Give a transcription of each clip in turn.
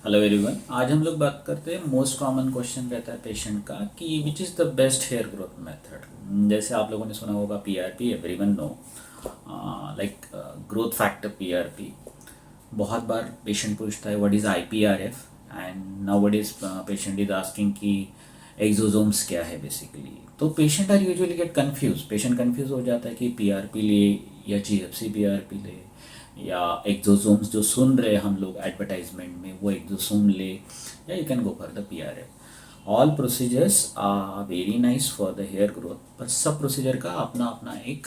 Hello everyone, आज हम लोग बात करते हैं मोस्ट कॉमन क्वेश्चन रहता है पेशेंट का कि which is the best hair growth method. जैसे आप लोगों ने सुना होगा PRP, everyone know, like growth factor PRP. बहुत बार पेशेंट पूछता है what is IPRF, and nowadays patient is asking कि एक्सोसोम्स क्या है बेसिकली। तो patient are usually get confuse, patient confuse हो जाता है कि पीआरपी ले या जीएफसी पीआरपी ले, या एक्सोसोम्स जो सुन रहे हम लोग एडवर्टाइजमेंट में वो एक्सोसोम ले, या you can go for the PRF. All procedures are very nice for the hair growth, पर सब प्रोसीजर का अपना अपना एक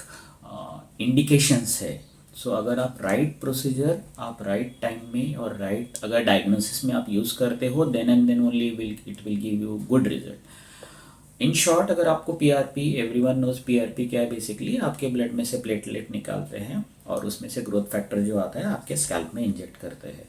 इंडिकेशंस है। सो अगर आप राइट प्रोसीजर आप राइट टाइम में और राइट अगर डायग्नोसिस में आप यूज़ करते हो, then and then only it will give you good result. In short, अगर आपको पीआरपी, एवरीवन नोज पीआरपी क्या है, बेसिकली आपके ब्लड में से प्लेटलेट निकालते हैं और उसमें से ग्रोथ फैक्टर जो आता है आपके स्कैल्प में इंजेक्ट करते हैं।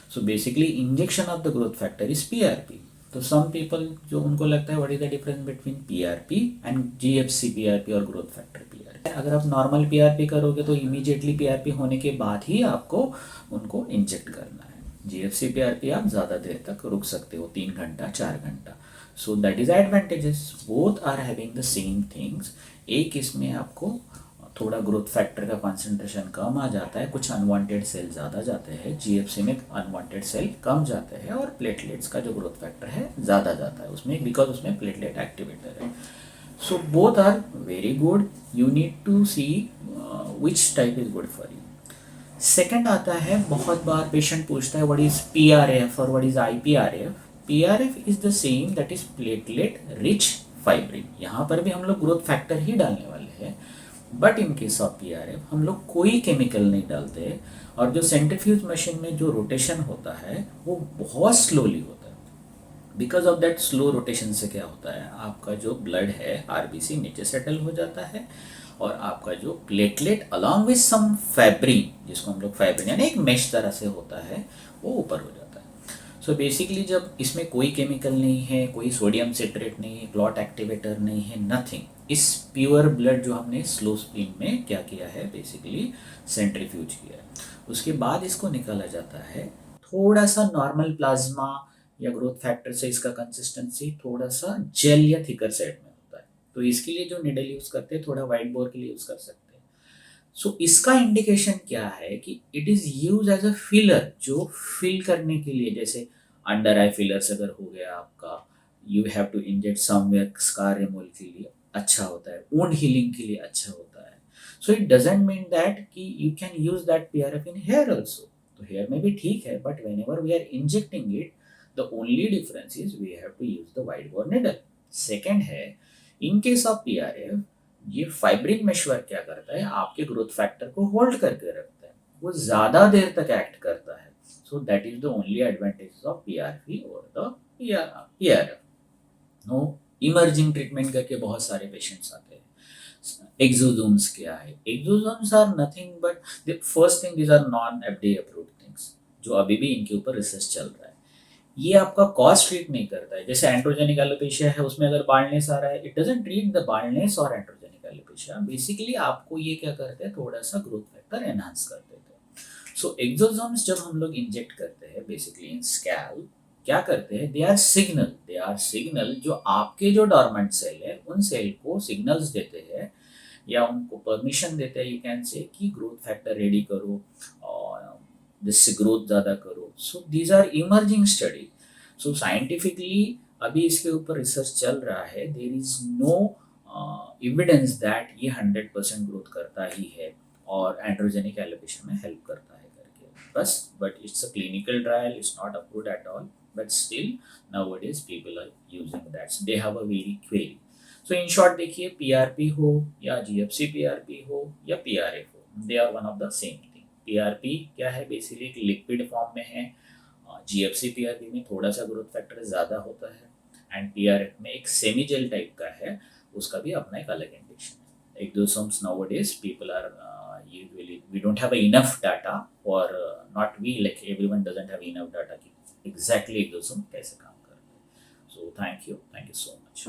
So basically injection of the growth factor is PRP. तो सम पीपल जो उनको लगता है what is the difference between PRP and GFC PRP और ग्रोथ फैक्टर पीआरपी। अगर आप नॉर्मल पीआरपी करोगे तो इमीडिएटली पीआरपी होने के बाद ही आपको उनको इंजेक्ट करना है। जीएफसी पीआरपी आप ज़्यादा देर तक रुक सकते हो, 3 घंटा 4 घंटा। So that is advantages, both are having the same things. एक इसमें आपको थोड़ा ग्रोथ फैक्टर का कॉन्सेंट्रेशन कम आ जाता है, कुछ अनवांटेड सेल ज़्यादा जाते हैं, जीएफसी में अनवांटेड सेल कम जाते हैं, और प्लेटलेट्स का जो ग्रोथ फैक्टर है ज़्यादा जाता है उसमें, बिकॉज उसमें प्लेटलेट एक्टिवेटर है। So both are very good, you need to see which type is good for you. Second आता है, बहुत बार पेशेंट पूछता है व्हाट इज पीआरएफ और what is IPRF. PRF is the same, that is platelet rich fibrin. यहाँ पर भी हम लोग ग्रोथ फैक्टर ही डालने वाले हैं, but in case of PRF हम लोग कोई केमिकल नहीं डालते, और जो सेंट्रीफ्यूज मशीन में जो रोटेशन होता है वो बहुत स्लोली होता है। Because of that slow rotation से क्या होता है, आपका जो ब्लड है आरबीसी नीचे सेटल हो जाता है, और आपका जो प्लेटलेट अलॉन्ग विथ सम फैब्रिन, जिसको हम लोग फैब्रिन यानी एक मेश तरह से होता है, वो ऊपर हो जाता है। सो बेसिकली जब इसमें कोई केमिकल नहीं है, कोई सोडियम सिट्रेट नहीं है, क्लॉट एक्टिवेटर नहीं है, नथिंग, इस प्योर ब्लड जो हमने स्लो स्पिन में क्या किया है, बेसिकली सेंट्रीफ्यूज किया है, उसके बाद इसको निकाला जाता है। थोड़ा सा नॉर्मल प्लाज्मा या ग्रोथ फैक्टर से इसका कंसिस्टेंसी थोड़ा सा जेल या थिकर साइड में होता है, तो इसके लिए जो निडल यूज़ करते हैं थोड़ा वाइट बोर के लिए यूज़ कर सकते हैं। सो इसका इंडिकेशन क्या है कि it is use as a filler, जो फिल करने के लिए, जैसे अंडर आई फिलर्स अगर हो गया आपका, you have to inject somewhere, scar removal के लिए अच्छा होता है, वुंड हीलिंग के लिए अच्छा होता है। So it doesn't mean that कि you can use that PRF in here also. तो हेयर में भी ठीक है, but whenever we are injecting it, the only difference is we have to use the wide bore needle. Second है, in case of PRF, ये fibrin meshwork क्या करता है, आपके ग्रोथ फैक्टर को होल्ड करके रखता है, वो ज्यादा देर तक एक्ट करता है। So that is the only advantage of PRP और the PRF. No emerging treatment करके बहुत सारे पेशेंट्स आते हैं। एक्सोसोम्स क्या है, exosomes are nothing but the first thing, these are non FDA approved things, जो अभी भी इनके ऊपर रिसर्च चल रहा है। ये आपका कॉज ट्रीट नहीं करता है। जैसे एंड्रोजेनिक एलोपेशिया है, उसमें अगर बाल्डनेस आ रहा है, it doesn't treat the baldness और एंड्रोजेनिक एलोपेशिया। बेसिकली आपको ये क्या करते हैं, थोड़ा सा ग्रोथ फैक्टर एनहांस कर देते हैं। सो एक्सोसोम्स जब हम लोग इंजेक्ट करते हैं बेसिकली इन स्कैल्प, क्या करते हैं, दे आर सिग्नल जो आपके जो डॉर्मेंट सेल है उन सेल को सिग्नल्स देते हैं, या उनको परमिशन देते हैं, यू कैन से, कि ग्रोथ फैक्टर रेडी करो और जिससे ग्रोथ ज़्यादा करो। So these are emerging study. So scientifically अभी इसके ऊपर रिसर्च चल रहा है, there is no evidence that ये 100% ग्रोथ करता ही है और एंड्रोजेनिक एलोपेशिया में हेल्प करता है करके बस। But it's a clinical trial, it's not approved at all, but still nowadays people are using that, so they have a very query. So in short देखिए, पीआरपी हो या जीएफसी पीआरपी हो या पीआरएफ हो, they are one of the same thing. PRP क्या है, basically एक liquid form में है, जीएफसी पीआरपी में थोड़ा सा ग्रोथ फैक्टर ज़्यादा होता है, एंड पीआरएफ में एक सेमी जेल टाइप का है, उसका भी अपना एक अलग इंडिकेशन है. Exosomes nowadays people are usually we don't have enough data or not we like everyone doesn't have enough data कि exactly exosome कैसे काम करते हैं. So thank you so much.